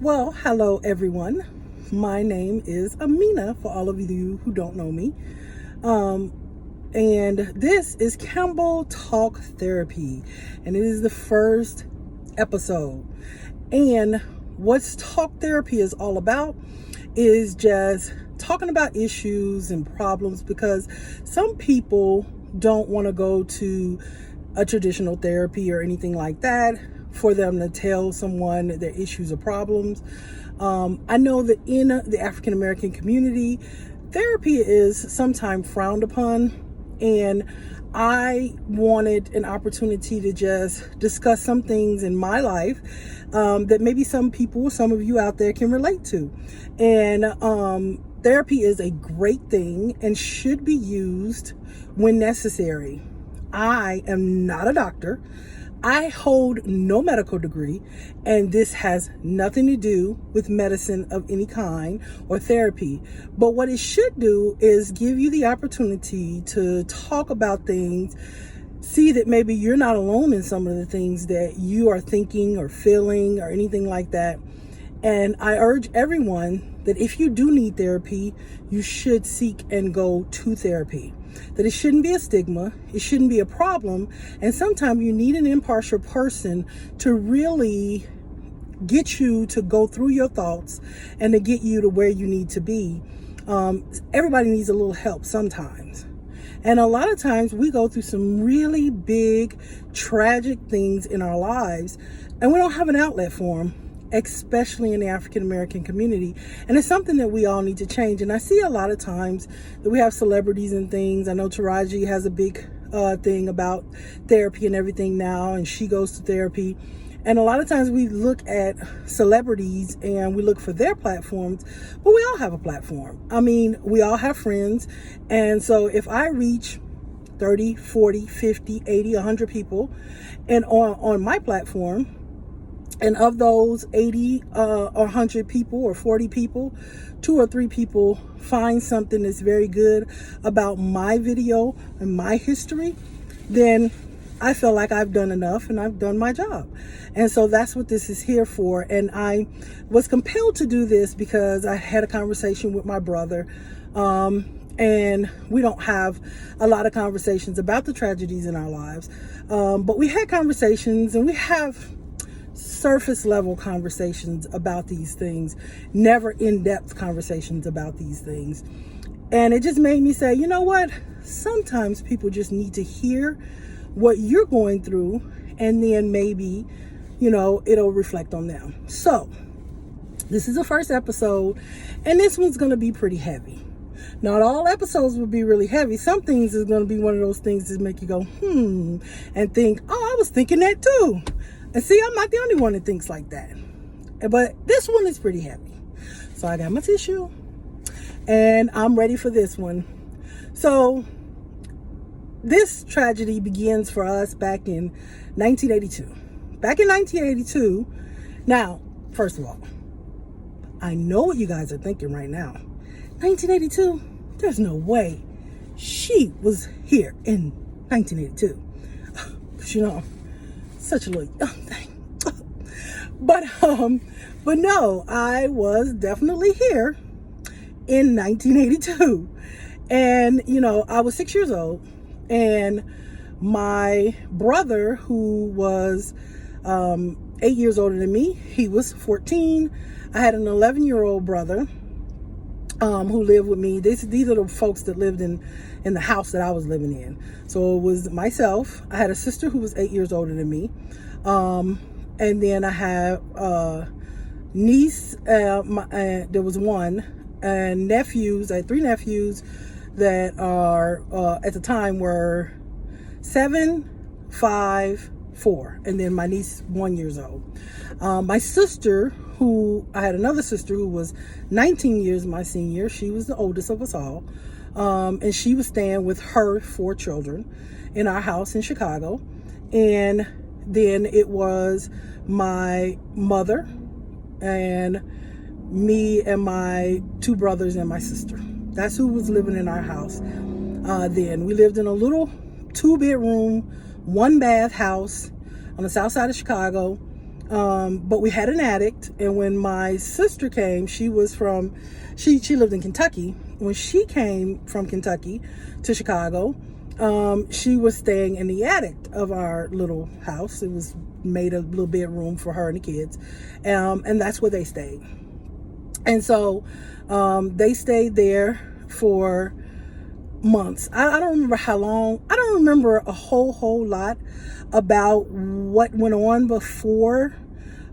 Well, hello everyone. My name is Amina for all of you who don't know me. Um, and this is Campbell Talk Therapy, and it is the first episode. And what's talk therapy is all about is just talking about issues and problems, because some people don't want to go to a traditional therapy or anything like that for them to tell someone their issues or problems. I know that in the African American community, therapy is sometimes frowned upon, and I wanted an opportunity to just discuss some things in my life that maybe some people, some of you out there can relate to. And therapy is a great thing and should be used when necessary. I am not a doctor. I hold no medical degree, and this has nothing to do with medicine of any kind or therapy. But what it should do is give you the opportunity to talk about things, see that maybe you're not alone in some of the things that you are thinking or feeling or anything like that. And I urge everyone that if you do need therapy, you should seek and go to therapy. That it shouldn't be a stigma, it shouldn't be a problem, and sometimes you need an impartial person to really get you to go through your thoughts and to get you to where you need to be. Everybody needs a little help sometimes. And a lot of times we go through some really big, tragic things in our lives, and we don't have an outlet for them, especially in the African American community. And it's something that we all need to change. And I see a lot of times that we have celebrities and things. I know Taraji has a big thing about therapy and everything now, and she goes to therapy. And a lot of times we look at celebrities and we look for their platforms, but we all have a platform. I mean, we all have friends. And so if I reach 30, 40, 50, 80, 100 people and on my platform, and of those 80 or 100 people or 40 people, 2 or 3 people find something that's very good about my video and my history, then I feel like I've done enough and I've done my job. And so that's what this is here for. And I was compelled to do this because I had a conversation with my brother. And we don't have a lot of conversations about the tragedies in our lives. But we had conversations, and we have surface level conversations about these things, never in-depth conversations about these things. And it just made me say, you know what? Sometimes people just need to hear what you're going through, and then maybe, it'll reflect on them. So this is the first episode, and this one's going to be pretty heavy. Not all episodes will be really heavy. Some things is going to be one of those things that make you go, and think, oh, I was thinking that too. And see, I'm not the only one that thinks like that. But this one is pretty heavy. So I got my tissue, and I'm ready for this one. So this tragedy begins for us back in 1982. Back in 1982, now, first of all, I know what you guys are thinking right now. 1982? There's no way she was here in 1982. But such a little young thing. But no, I was definitely here in 1982. And, I was 6 years old, and my brother, who was 8 years older than me, he was 14. I had an 11-year-old brother who lived with me. These are the folks that lived in the house that I was living in. So it was myself. I had a sister who was 8 years older than me. And then I had a niece, there was one, and nephews. I had 3 nephews that are, at the time, were 7, 5, 4. And then my niece, 1 year old. My sister, I had another sister who was 19 years my senior. She was the oldest of us all. And she was staying with her 4 children in our house in Chicago. And then it was my mother and me and my 2 brothers and my sister. That's who was living in our house. Then we lived in a little 2-bedroom, 1-bath house on the south side of Chicago. But we had an addict, and when my sister came, she lived in Kentucky. When she came from Kentucky to Chicago, she was staying in the attic of our little house. It was made a little bedroom for her and the kids, and that's where they stayed. And so they stayed there for months. I don't remember how long. I don't remember a whole lot about what went on before.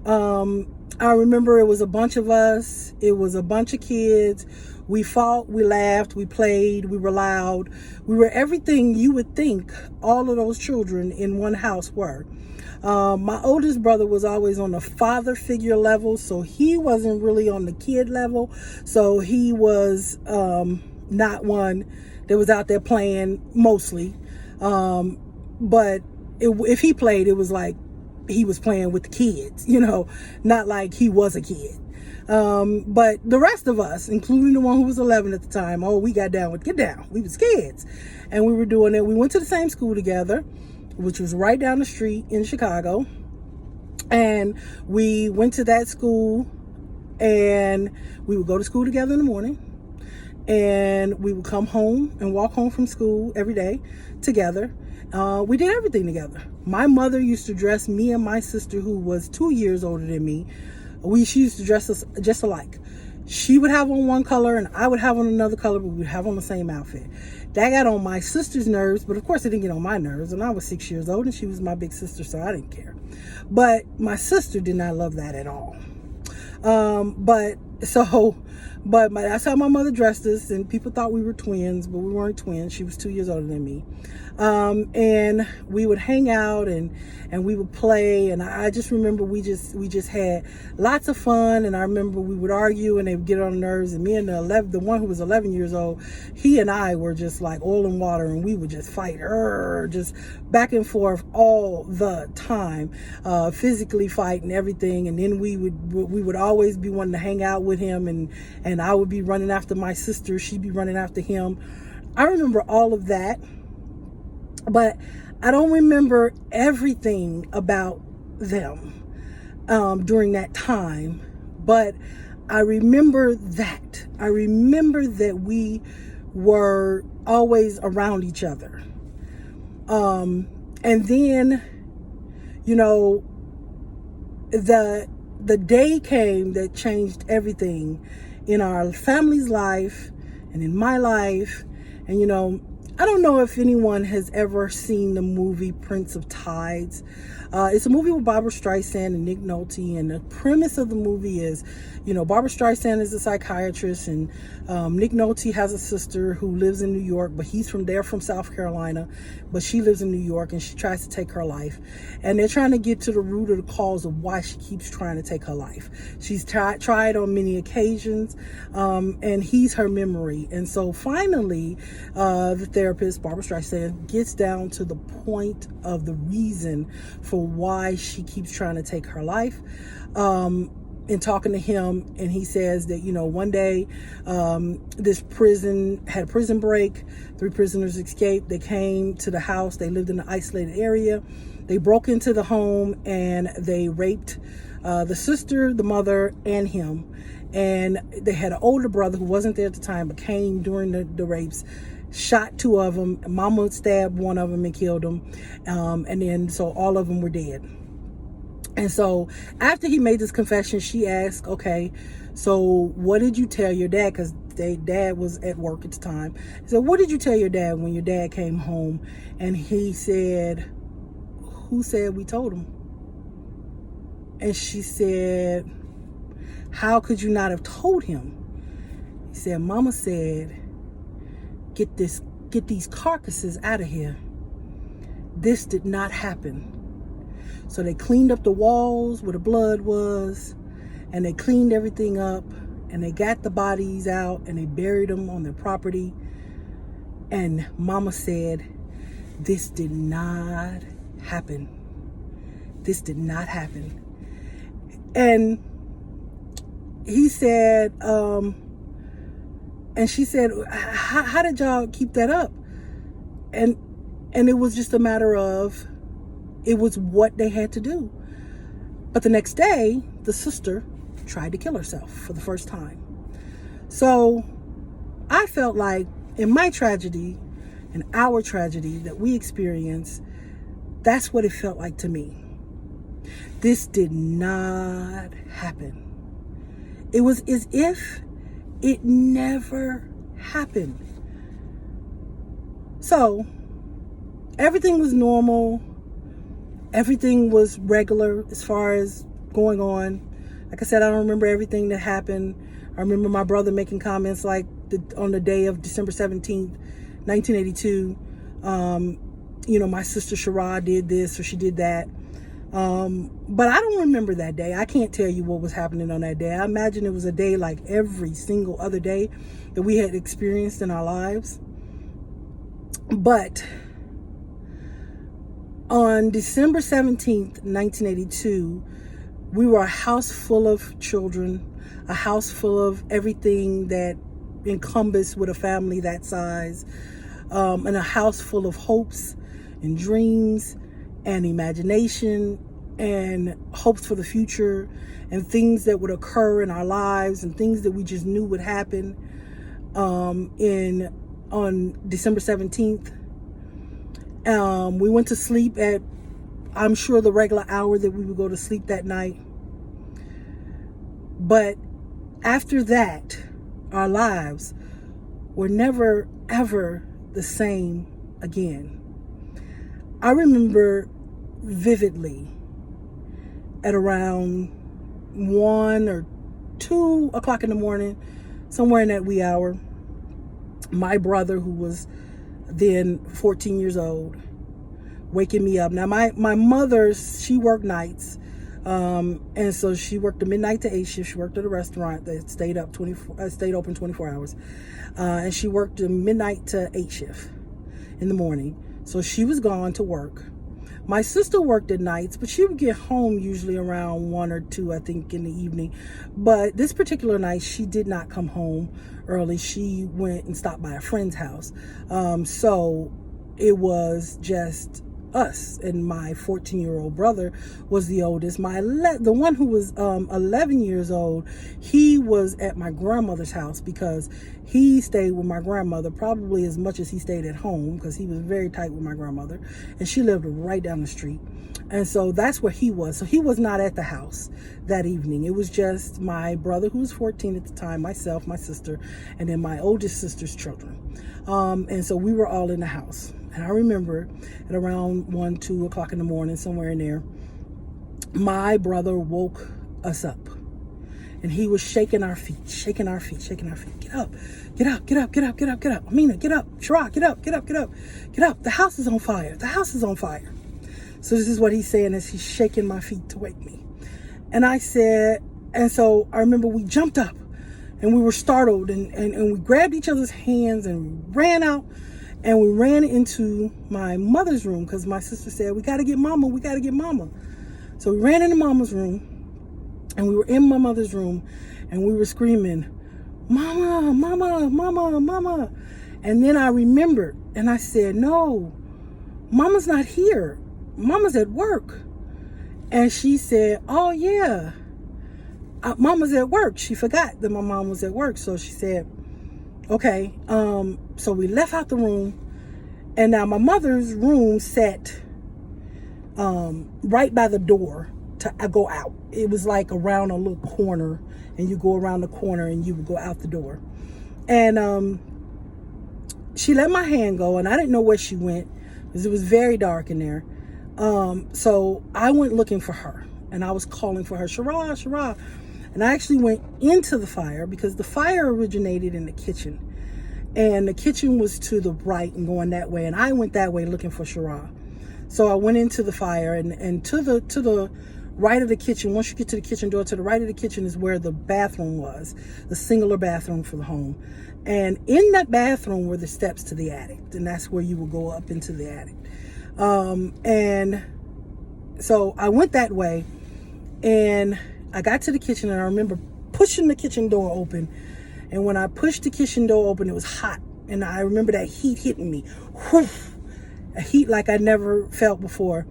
I remember it was a bunch of us. It was a bunch of kids. We fought, we laughed, we played, we were loud. We were everything you would think all of those children in one house were. My oldest brother was always on the father figure level, so he wasn't really on the kid level. So he was not one that was out there playing mostly. But if he played, it was like he was playing with the kids, not like he was a kid. But the rest of us, including the one who was 11 at the time, we got down with get down. We was kids, and we were doing it. We went to the same school together, which was right down the street in Chicago. And we went to that school, and we would go to school together in the morning, and we would come home and walk home from school every day together. We did everything together. My mother used to dress me and my sister, who was 2 years older than me. She used to dress us just alike. She would have on one color and I would have on another color, but we would have on the same outfit. That got on my sister's nerves, but of course it didn't get on my nerves. And I was 6 years old and she was my big sister, so I didn't care. But my sister did not love that at all. That's how my mother dressed us, and people thought we were twins, but we weren't twins. She was 2 years older than me. And we would hang out and we would play, and I just remember we just had lots of fun. And I remember we would argue and they would get on the nerves, and me and the one who was 11 years old, he and I were just like oil and water, and we would just fight just back and forth all the time, physically fighting everything. And then we would always be wanting to hang out with him, and I would be running after my sister, she'd be running after him. I remember all of that, but I don't remember everything about them during that time. But I remember that. I remember that we were always around each other. And then, the day came that changed everything in our family's life and in my life. And I don't know if anyone has ever seen the movie Prince of Tides. It's a movie with Barbra Streisand and Nick Nolte, and the premise of the movie is, Barbra Streisand is a psychiatrist, and Nick Nolte has a sister who lives in New York, but he's from South Carolina, but she lives in New York, and she tries to take her life. And they're trying to get to the root of the cause of why she keeps trying to take her life. She's tried on many occasions, and he's her memory. And so finally, the therapist, Barbra Streisand, gets down to the point of the reason for why she keeps trying to take her life. In talking to him, and he says that, one day this prison had a prison break. 3 prisoners escaped. They came to the house. They lived in an isolated area. They broke into the home and they raped the sister, the mother, and him. And they had an older brother who wasn't there at the time, but came during the rapes, shot 2 of them. Mama stabbed one of them and killed them. And then so all of them were dead. And so after he made this confession, she asked, okay, so what did you tell your dad? Because dad was at work at the time. So what did you tell your dad when your dad came home? And he said, who said we told him? And she said, how could you not have told him? He said, Mama said, get these carcasses out of here. This did not happen. So they cleaned up the walls where the blood was, and they cleaned everything up, and they got the bodies out, and they buried them on their property. And Mama said, this did not happen. This did not happen. And he said, and she said, how did y'all keep that up? And it was just a matter of, it was what they had to do. But the next day, the sister tried to kill herself for the first time. So I felt like in my tragedy, in our tragedy that we experienced, that's what it felt like to me. This did not happen. It was as if it never happened. So everything was normal. Everything was regular as far as going on. Like I said, I don't remember everything that happened. I remember my brother making comments like on the day of December 17th, 1982, my sister Shara did this or she did that. But I don't remember that day. I can't tell you what was happening on that day. I imagine it was a day like every single other day that we had experienced in our lives. But on December 17th, 1982, we were a house full of children, a house full of everything that encompassed with a family that size, and a house full of hopes and dreams and imagination and hopes for the future and things that would occur in our lives and things that we just knew would happen on December 17th. We went to sleep at, I'm sure, the regular hour that we would go to sleep that night. But after that, our lives were never, ever the same again. I remember vividly at around 1 or 2 o'clock in the morning, somewhere in that wee hour, my brother, who was then 14 years old, waking me up. Now my mother, she worked nights, and so she worked the midnight to 8 shift. She worked at a restaurant that stayed open 24 hours, and she worked the midnight to 8 shift in the morning. So she was gone to work. My sister worked at nights, but she would get home usually around 1 or 2, I think, in the evening. But this particular night, she did not come home early. She went and stopped by a friend's house. So it was just us, and my 14-year-old brother was the oldest. The one who was 11 years old, he was at my grandmother's house because he stayed with my grandmother probably as much as he stayed at home, because he was very tight with my grandmother, and she lived right down the street. And so that's where he was. So he was not at the house that evening. It was just my brother, who was 14 at the time, myself, my sister, and then my oldest sister's children. And so we were all in the house. And I remember at around 1, 2 o'clock in the morning, somewhere in there, my brother woke us up. And he was shaking our feet. Get up, get up, get up, get up, get up, get up. Amina, get up. Shara, get up, get up, get up, get up. The house is on fire. The house is on fire. So this is what he's saying as he's shaking my feet to wake me. And so I remember we jumped up and we were startled and we grabbed each other's hands and ran out. And we ran into my mother's room because my sister said, we got to get mama. So we ran into mama's room, and we were in my mother's room, and we were screaming, mama, mama, mama, mama. And then I remembered, and I said, no, mama's not here. Mama's at work. And she said, oh yeah, mama's at work. She forgot that my mom was at work. So she said, okay, so we left out the room, and now my mother's room sat right by the door to go out. It was like around a little corner, and you go around the corner and you would go out the door. And she let my hand go, and I didn't know where she went because it was very dark in there. So I went looking for her, and I was calling for her, Shara, Shara. And I actually went into the fire because the fire originated in the kitchen. And the kitchen was to the right and going that way. And I went that way looking for Shara. So I went into the fire, and to the right of the kitchen, once you get to the kitchen door, to the right of the kitchen is where the bathroom was, the singular bathroom for the home. And in that bathroom were the steps to the attic. And that's where you would go up into the attic. And so I went that way, and I got to the kitchen, and I remember pushing the kitchen door open. And when I pushed the kitchen door open, it was hot. And I remember that heat hitting me. Whew, a heat like I never felt before.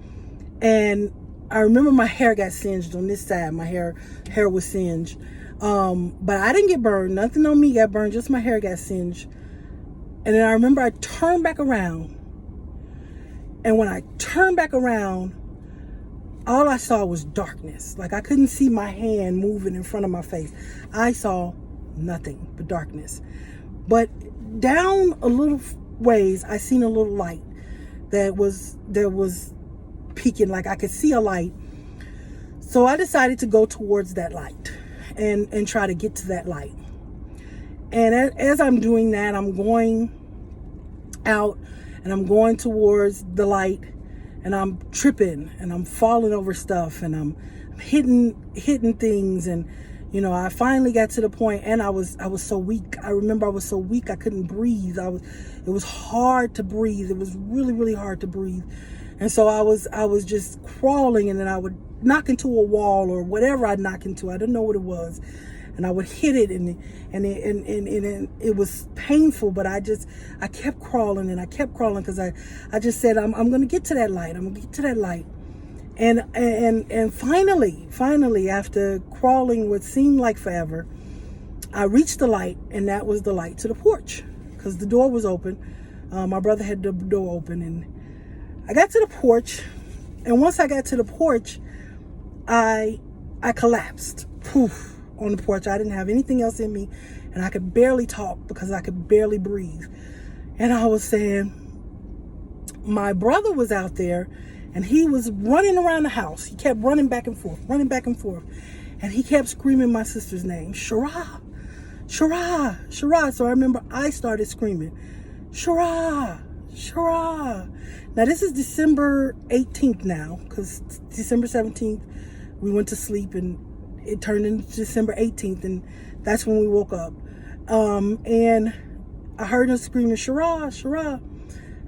And I remember my hair got singed on this side. My hair was singed. But I didn't get burned. Nothing on me got burned. Just my hair got singed. And then I remember I turned back around. And when I turned back around, all I saw was darkness. Like I couldn't see my hand moving in front of my face. I saw nothing but darkness. But down a little ways, I seen a little light that was peeking. Like I could see a light. So I decided to go towards that light and try to get to that light. And as I'm doing that, I'm going out and I'm going towards the light, and I'm tripping and I'm falling over stuff and I'm hitting things. And you know, I finally got to the point, and I was so weak. I remember I was so weak I couldn't breathe. It was hard to breathe. It was really, really hard to breathe. And so I was just crawling, and then I would knock into a wall or whatever I'd knock into. I didn't know what it was. And I would hit it, and it was painful, but I kept crawling, and I kept crawling because I just said, I'm going to get to that light. I'm going to get to that light. And finally, after crawling what seemed like forever, I reached the light, and that was the light to the porch because the door was open. My brother had the door open, and I got to the porch. And once I got to the porch, I collapsed. Poof. On the porch. I didn't have anything else in me, and I could barely talk because I could barely breathe. And I was saying, my brother was out there, and he was running around the house. He kept running back and forth, and he kept screaming my sister's name, Shara, Shara, Shara. So I remember I started screaming, Shara, Shara. Now this is December 18th now, because December 17th we went to sleep, and it turned into December 18th, and that's when we woke up. And I heard him screaming, Shara, Shara.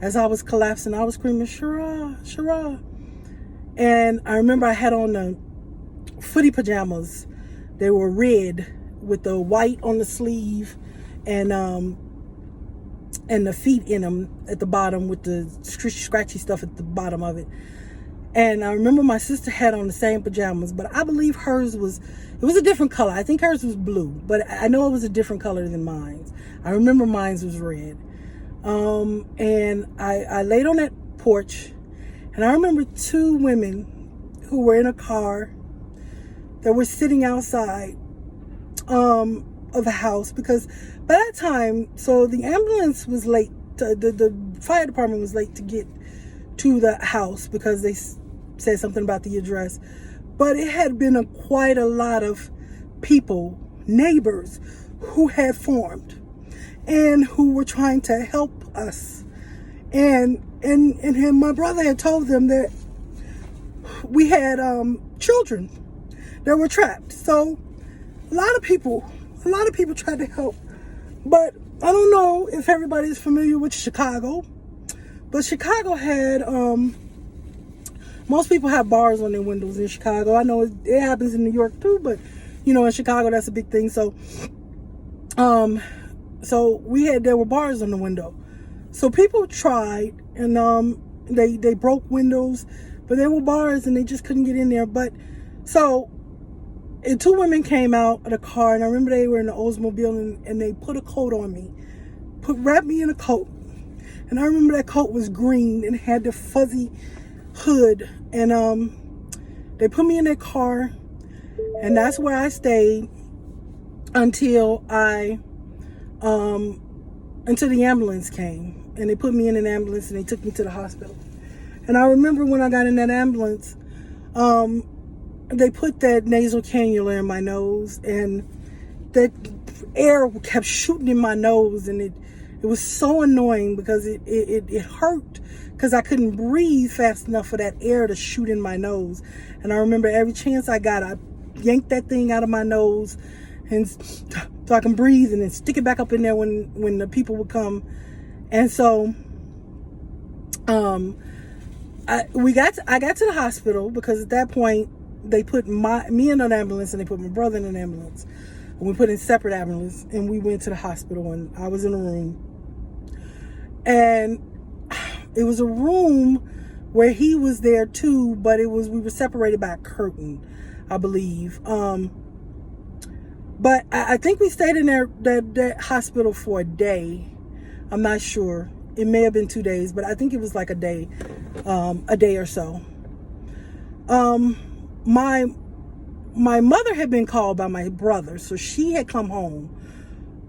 As I was collapsing, I was screaming, Shara, Shara. And I remember I had on the footy pajamas. They were red with the white on the sleeve, and the feet in them at the bottom with the scratchy stuff at the bottom of it. And I remember my sister had on the same pajamas, but I believe hers was a different color. I think hers was blue, but I know it was a different color than mine. I remember mine was red. And I laid on that porch, and I remember two women who were in a car that were sitting outside of the house, because by that time, so the ambulance was late. The fire department was late to get to the house because they said something about the address, but it had been quite a lot of people, neighbors, who had formed and who were trying to help us, and my brother had told them that we had children that were trapped. So a lot of people tried to help, but I don't know if everybody's familiar with Chicago, but Chicago had most people have bars on their windows in Chicago. I know it happens in New York too, but you know, in Chicago that's a big thing. So there were bars on the window. So people tried, and they broke windows, but there were bars and they just couldn't get in there. But so and two women came out of the car, and I remember they were in the Oldsmobile, and they put a coat on me, wrapped me in a coat. And I remember that coat was green and had the fuzzy hood, and they put me in their car, and that's where I stayed until the ambulance came, and they put me in an ambulance and they took me to the hospital. And I remember when I got in that ambulance, they put that nasal cannula in my nose, and that air kept shooting in my nose, and it was so annoying because it hurt because I couldn't breathe fast enough for that air to shoot in my nose. And I remember every chance I got, I yanked that thing out of my nose and so I can breathe, and then stick it back up in there when the people would come. And so I got to the hospital because at that point they put me in an ambulance and they put my brother in an ambulance. And we put in separate ambulance, and we went to the hospital, and I was in a room. And it was a room where he was there too, but we were separated by a curtain, I believe. But I think we stayed in that hospital for a day. I'm not sure. It may have been 2 days, but I think it was like a day or so. My mother had been called by my brother, so she had come home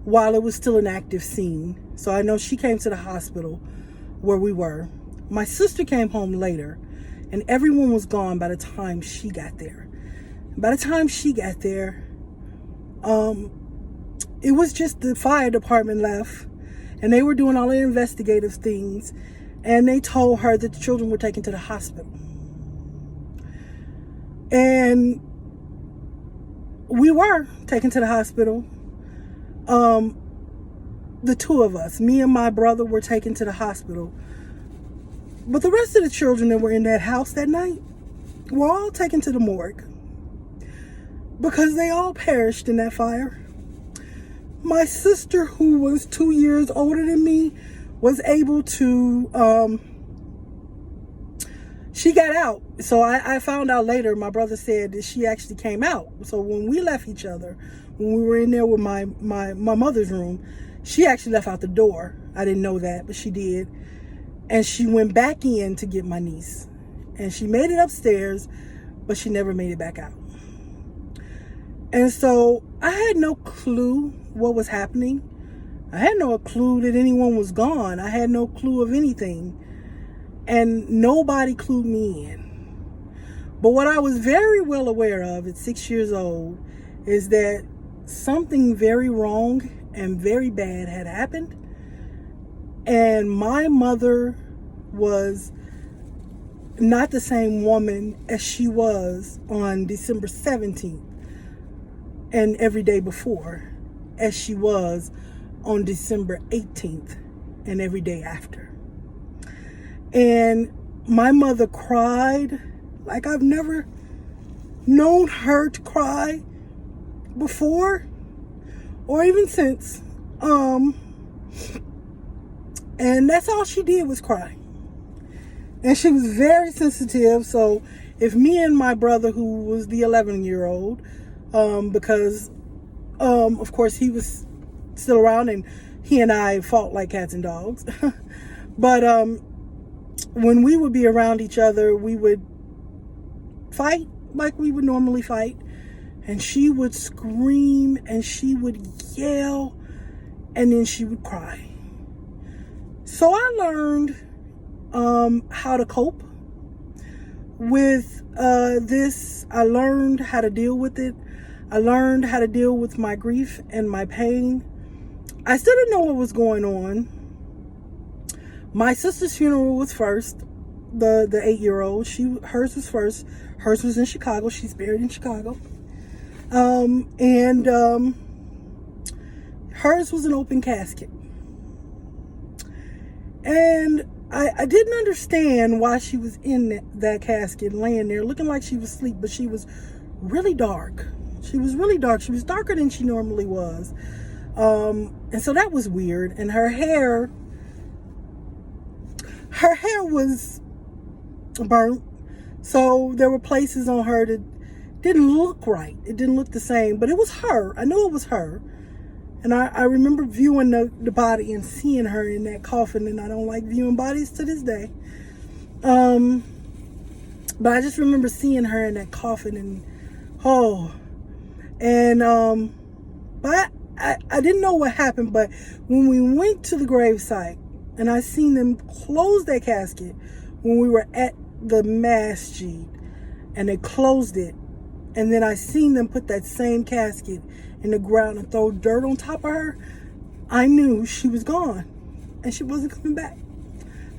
while it was still an active scene. So I know she came to the hospital where we were. My sister came home later, and everyone was gone by the time she got there. By the time she got there, it was just the fire department left, and they were doing all the investigative things, and they told her that the children were taken to the hospital. And we were taken to the hospital. The two of us, me and my brother, were taken to the hospital. But the rest of the children that were in that house that night were all taken to the morgue because they all perished in that fire. My sister, who was 2 years older than me, was able to, she got out. So I found out later, my brother said that she actually came out. So when we left each other, when we were in there with my mother's room, she actually left out the door. I didn't know that, but she did. And she went back in to get my niece. And she made it upstairs, but she never made it back out. And so I had no clue what was happening. I had no clue that anyone was gone. I had no clue of anything. And nobody clued me in. But what I was very well aware of at 6 years old is that something very wrong and very bad had happened. And my mother was not the same woman as she was on December 17th and every day before as she was on December 18th and every day after. And my mother cried like I've never known her to cry before or even since. And that's all she did was cry. And she was very sensitive. So if me and my brother, who was the 11-year-old, because of course he was still around and he and I fought like cats and dogs. But when we would be around each other, we would fight like we would normally fight. And she would scream and she would yell and then she would cry. So I learned how to cope with this. I learned how to deal with it. I learned how to deal with my grief and my pain. I still didn't know what was going on. My sister's funeral was first. The 8-year-old, hers was first. Hers was in Chicago. She's buried in Chicago. Hers was an open casket. And I didn't understand why she was in that casket, laying there, looking like she was asleep, but she was really dark. She was really dark. She was darker than she normally was. And so that was weird. And her hair was burnt. So there were places on her that didn't look right. It didn't look the same, but it was her. I knew it was her. And I remember viewing the body and seeing her in that coffin, and I don't like viewing bodies to this day. But I just remember seeing her in that coffin but I didn't know what happened, but when we went to the gravesite and I seen them close that casket when we were at the masjid, and they closed it, and then I seen them put that same casket in the ground and throw dirt on top of her, I knew she was gone and she wasn't coming back.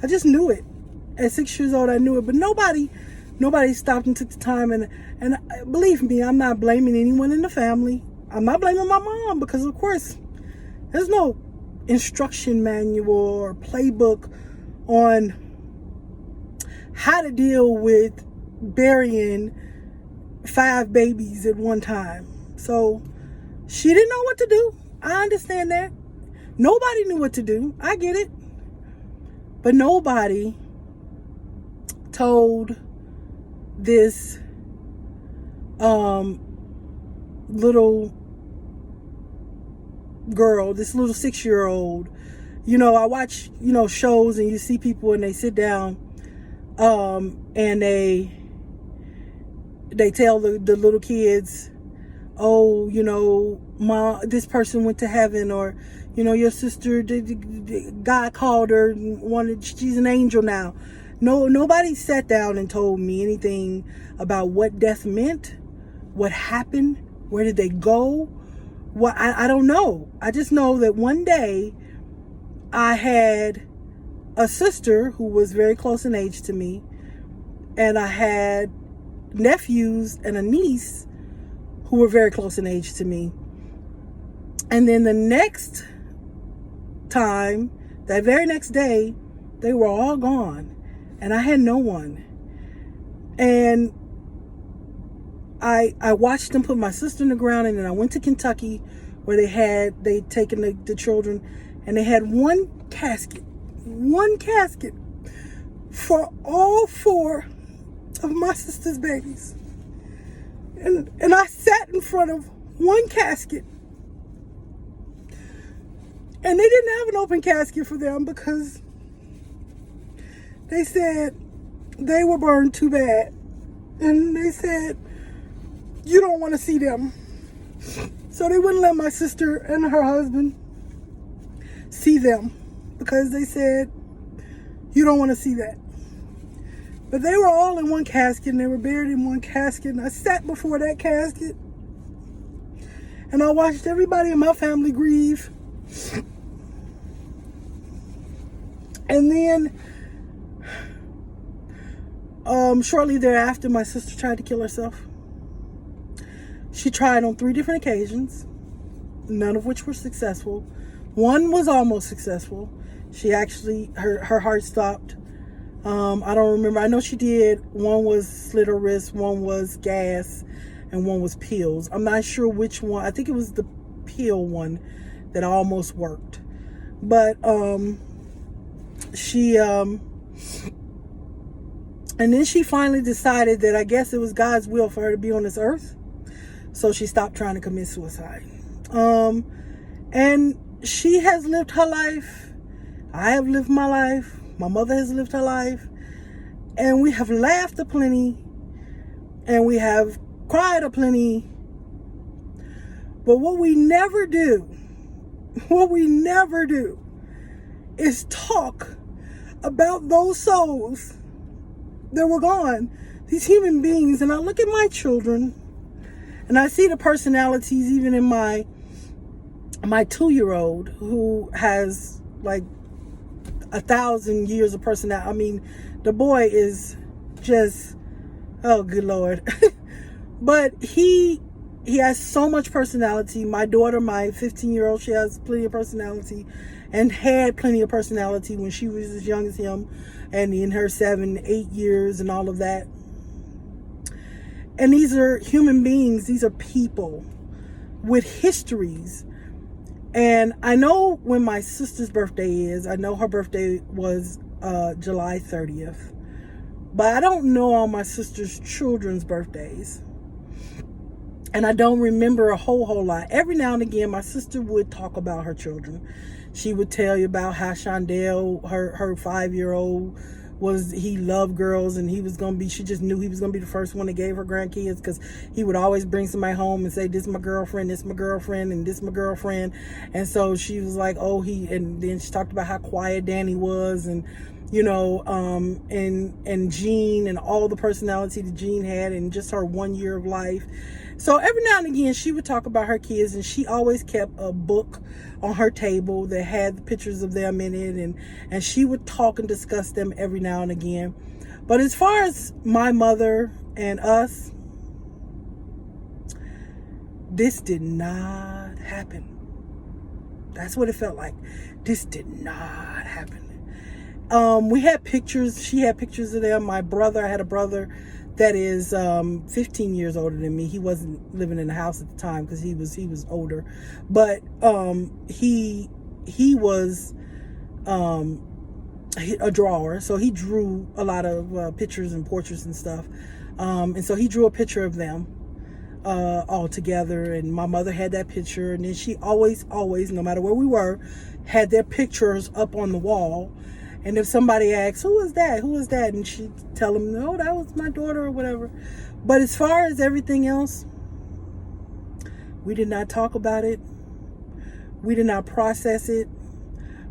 I just knew it. At 6 years old, I knew it, but nobody stopped and took the time. And believe me, I'm not blaming anyone in the family. I'm not blaming my mom, because of course there's no instruction manual or playbook on how to deal with burying 5 babies at one time. So she didn't know what to do. I understand that. Nobody knew what to do. I get it. But nobody told this little girl, this little 6-year-old, I watch, shows, and you see people and they sit down, and they tell the little kids, oh, mom, this person went to heaven, or, your sister, God called her and she's an angel now. No, nobody sat down and told me anything about what death meant, what happened, where did they go. What, I don't know. I just know that one day I had a sister who was very close in age to me, and I had nephews and a niece who were very close in age to me. And then the next time, that very next day, they were all gone, and I had no one. And I watched them put my sister in the ground, and then I went to Kentucky where they'd taken the children, and they had one casket for all 4 of my sister's babies. And I sat in front of one casket, and they didn't have an open casket for them because they said they were burned too bad. And they said, you don't want to see them. So they wouldn't let my sister and her husband see them because they said, you don't want to see that. But they were all in one casket, and they were buried in one casket. And I sat before that casket, and I watched everybody in my family grieve. And then, shortly thereafter, my sister tried to kill herself. She tried on 3 different occasions, none of which were successful. One was almost successful. She actually, her heart stopped. I don't remember. I know she did. One was slit her wrist, one was gas, and one was pills. I'm not sure which one. I think it was the pill one that almost worked. But she and then she finally decided that I guess it was God's will for her to be on this earth. So she stopped trying to commit suicide. And she has lived her life. I have lived my life. My mother has lived her life. And we have laughed aplenty. And we have cried aplenty. But what we never do is talk about those souls that were gone. These human beings. And I look at my children, and I see the personalities even in my 2-year-old, who has like 1,000 years of personality. I mean, the boy is just, oh good Lord. But he has so much personality. My daughter, my 15-year-old, she has plenty of personality, and had plenty of personality when she was as young as him, and in her 7, 8 years and all of that. And these are human beings. These are people with histories. And I know when my sister's birthday is. I know her birthday was July 30th. But I don't know all my sister's children's birthdays. And I don't remember a whole lot. Every now and again, my sister would talk about her children. She would tell you about how Shondell, her 5-year-old, he loved girls, and she just knew he was going to be the first one that gave her grandkids, because he would always bring somebody home and say, this is my girlfriend, this is my girlfriend, and this is my girlfriend. And so she was like, and then she talked about how quiet Danny was, and, and Jean, and all the personality that Jean had, and just her 1 year of life. So every now and again, she would talk about her kids, and she always kept a book on her table that had the pictures of them in it, and she would talk and discuss them every now and again. But as far as my mother and us, this did not happen. That's what it felt like. This did not happen. We had pictures. She had pictures of them. I had a brother that is 15 years older than me. He wasn't living in the house at the time because he was older, but he was a drawer, so he drew a lot of pictures and portraits and stuff. And so he drew a picture of them all together, and my mother had that picture, and then she always, no matter where we were, had their pictures up on the wall. And if somebody asked, who is that, and she'd tell them, no, that was my daughter or whatever. But as far as everything else, we did not talk about it. We did not process it.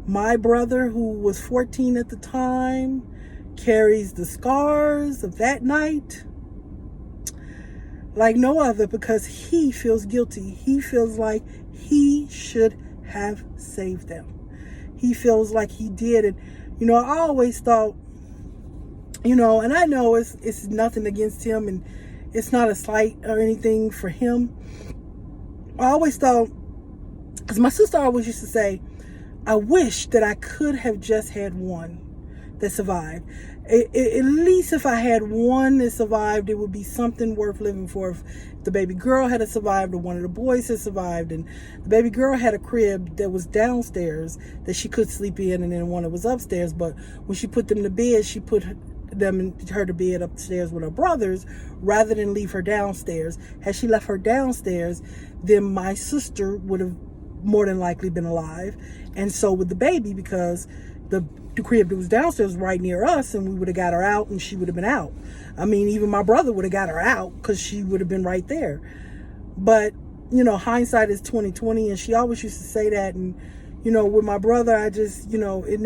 My brother, who was 14 at the time, carries the scars of that night like no other, because he feels guilty. He feels like he should have saved them. He feels like he did. And, you know, I always thought, you know, and I know it's nothing against him, and it's not a slight or anything for him. I always thought, because my sister always used to say, I wish that I could have just had one that survived. At least if I had one that survived, it would be something worth living for. If the baby girl had survived, or one of the boys had survived, and the baby girl had a crib that was downstairs that she could sleep in, and then one that was upstairs. But when she put them to bed, she put her to bed upstairs with her brothers rather than leave her downstairs. Had she left her downstairs, then my sister would have more than likely been alive, and so would the baby, because the crib that was downstairs was right near us, and we would have got her out, and she would have been out. I mean, even my brother would have got her out, because she would have been right there. But, you know, hindsight is 20/20, and she always used to say that. And, you know, with my brother, I just, you know, it's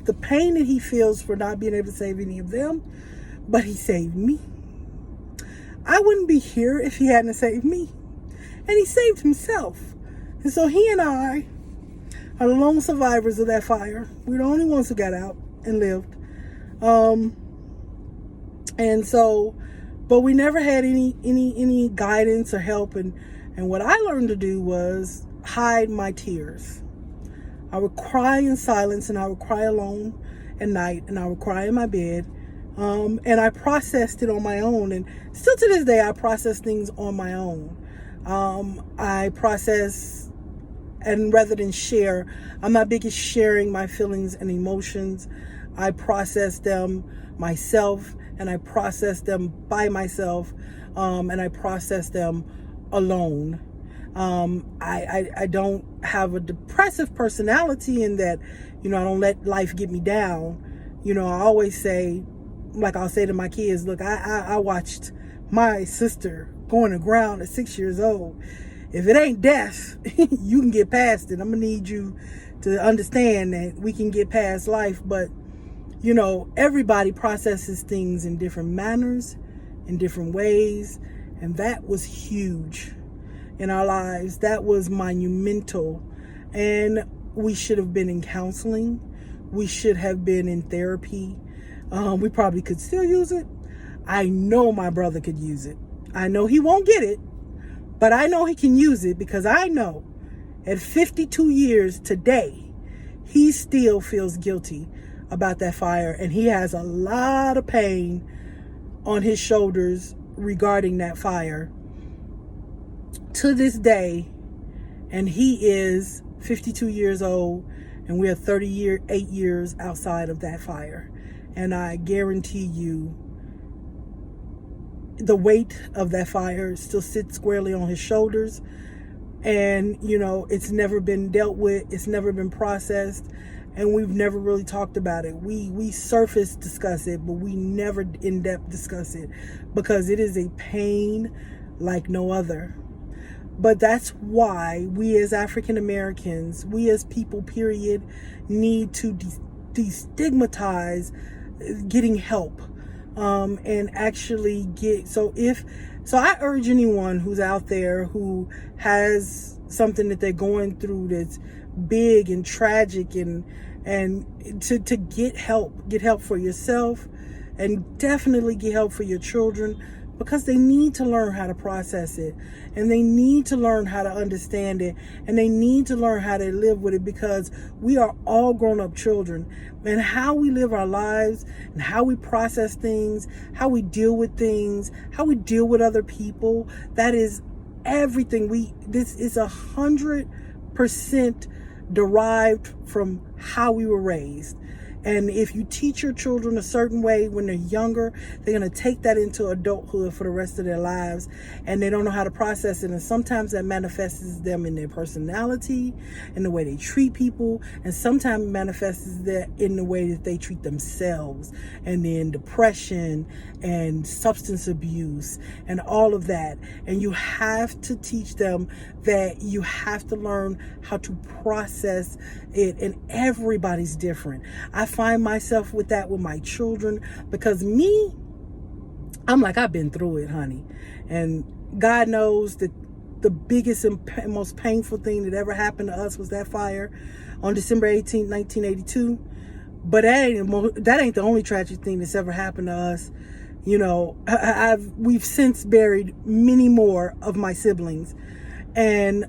the pain that he feels for not being able to save any of them, but he saved me. I wouldn't be here if he hadn't saved me. And he saved himself. And so he and I are the lone survivors of that fire. We're the only ones who got out and lived. And so, but we never had any guidance or help. And what I learned to do was hide my tears. I would cry in silence, and I would cry alone at night, and I would cry in my bed. And I processed it on my own. And still to this day, I process things on my own. I process, and rather than share, I'm not big at sharing my feelings and emotions. I process them myself, and I process them by myself, and I process them alone. I don't have a depressive personality in that, you know, I don't let life get me down. You know, I always say, like I'll say to my kids, look, I watched my sister going to ground at 6 years old. If it ain't death, you can get past it. I'm gonna need you to understand that we can get past life. But, you know, everybody processes things in different manners, in different ways. And that was huge in our lives. That was monumental. And we should have been in counseling. We should have been in therapy. We probably could still use it. I know my brother could use it. I know he won't get it, but I know he can use it, because I know at 52 years today, he still feels guilty about that fire, and he has a lot of pain on his shoulders regarding that fire to this day. And he is 52 years old, and we are 38 years outside of that fire. And I guarantee you, the weight of that fire still sits squarely on his shoulders. And, you know, it's never been dealt with. It's never been processed. And we've never really talked about it. We surface discuss it, but we never in depth discuss it, because it is a pain like no other. But that's why we as African Americans, we as people, period, need to destigmatize getting help. And actually get, so I urge anyone who's out there who has something that they're going through that's big and tragic, and to get help for yourself, and definitely get help for your children, because they need to learn how to process it, and they need to learn how to understand it, and they need to learn how to live with it, because we are all grown-up children. And how we live our lives, and how we process things, how we deal with things, how we deal with other people, that is everything. This is 100% derived from how we were raised. And if you teach your children a certain way when they're younger, they're going to take that into adulthood for the rest of their lives, and they don't know how to process it. And sometimes that manifests them in their personality, in the way they treat people, and sometimes it manifests that in the way that they treat themselves, and then depression and substance abuse and all of that. And you have to teach them that you have to learn how to process it, and everybody's different. I find myself with that with my children, because I'm like, I've been through it, honey. And God knows that the biggest and most painful thing that ever happened to us was that fire on December 18th, 1982. But that ain't the only tragic thing that's ever happened to us. You know, we've since buried many more of my siblings, and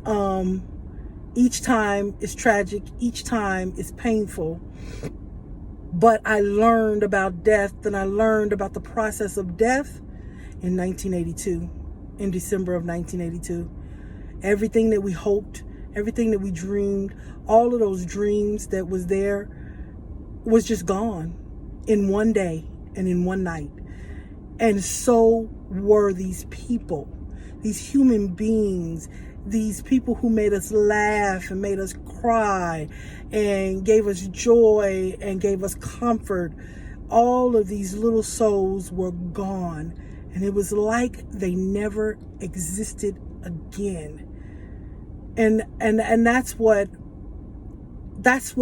each time is tragic, each time is painful. But I learned about death, and I learned about the process of death in 1982, in December of 1982. Everything that we hoped, everything that we dreamed, all of those dreams that was there was just gone in one day and in one night. And so were these people, these human beings, these people who made us laugh and made us cry and gave us joy and gave us comfort. All of these little souls were gone, and it was like they never existed again. And that's what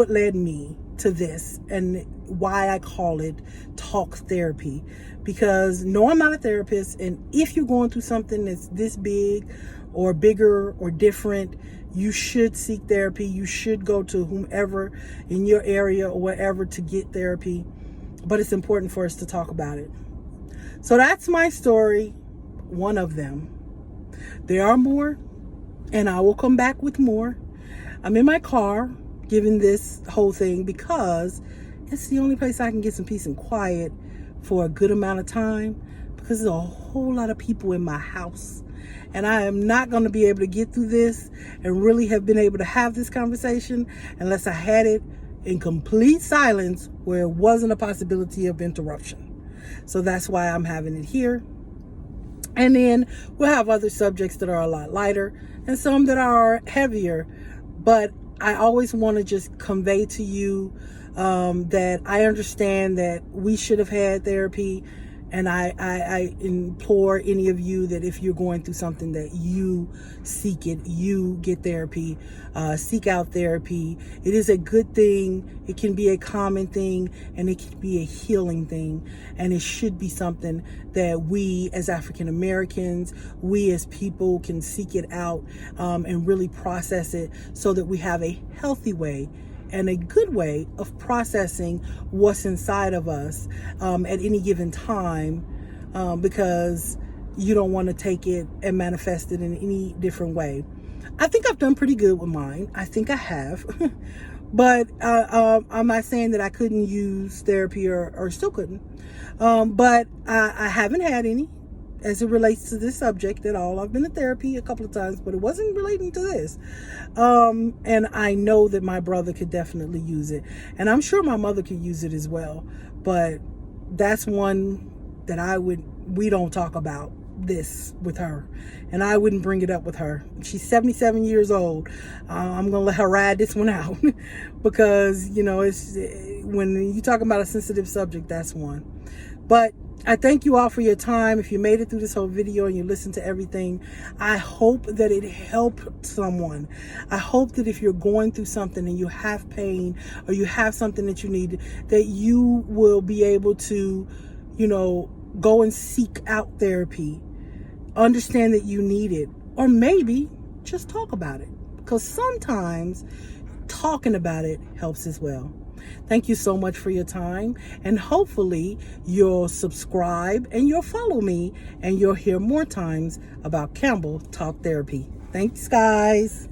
led me to this, and why I call it talk therapy. Because no, I'm not a therapist, and if you're going through something that's this big or bigger or different, you should seek therapy. You should go to whomever in your area or wherever to get therapy. But it's important for us to talk about it. So that's my story, one of them. There are more, and I will come back with more. I'm in my car giving this whole thing because it's the only place I can get some peace and quiet for a good amount of time, because there's a whole lot of people in my house, and I am not going to be able to get through this and really have been able to have this conversation unless I had it in complete silence where it wasn't a possibility of interruption. So that's why I'm having it here. And then we'll have other subjects that are a lot lighter and some that are heavier. But I always want to just convey to you that I understand that we should have had therapy. And I implore any of you that if you're going through something, that you seek it, you get therapy, seek out therapy. It is a good thing. It can be a common thing, and it can be a healing thing. And it should be something that we as African Americans, we as people can seek it out and really process it so that we have a healthy way and a good way of processing what's inside of us at any given time, because you don't want to take it and manifest it in any different way. I think I've done pretty good with mine. I think I have. But I'm not saying that I couldn't use therapy or still couldn't. But I haven't had any as it relates to this subject at all. I've been to therapy a couple of times, but it wasn't relating to this. And I know that my brother could definitely use it. And I'm sure my mother could use it as well. But that's one that we don't talk about this with her. And I wouldn't bring it up with her. She's 77 years old. I'm going to let her ride this one out because, you know, it's when you talk about a sensitive subject, that's one. But I thank you all for your time. If you made it through this whole video and you listened to everything, I hope that it helped someone. I hope that if you're going through something and you have pain or you have something that you need, that you will be able to, you know, go and seek out therapy. Understand that you need it. Or maybe just talk about it. Because sometimes talking about it helps as well. Thank you so much for your time, and hopefully you'll subscribe and you'll follow me and you'll hear more times about Campbell Talk Therapy. Thanks, guys.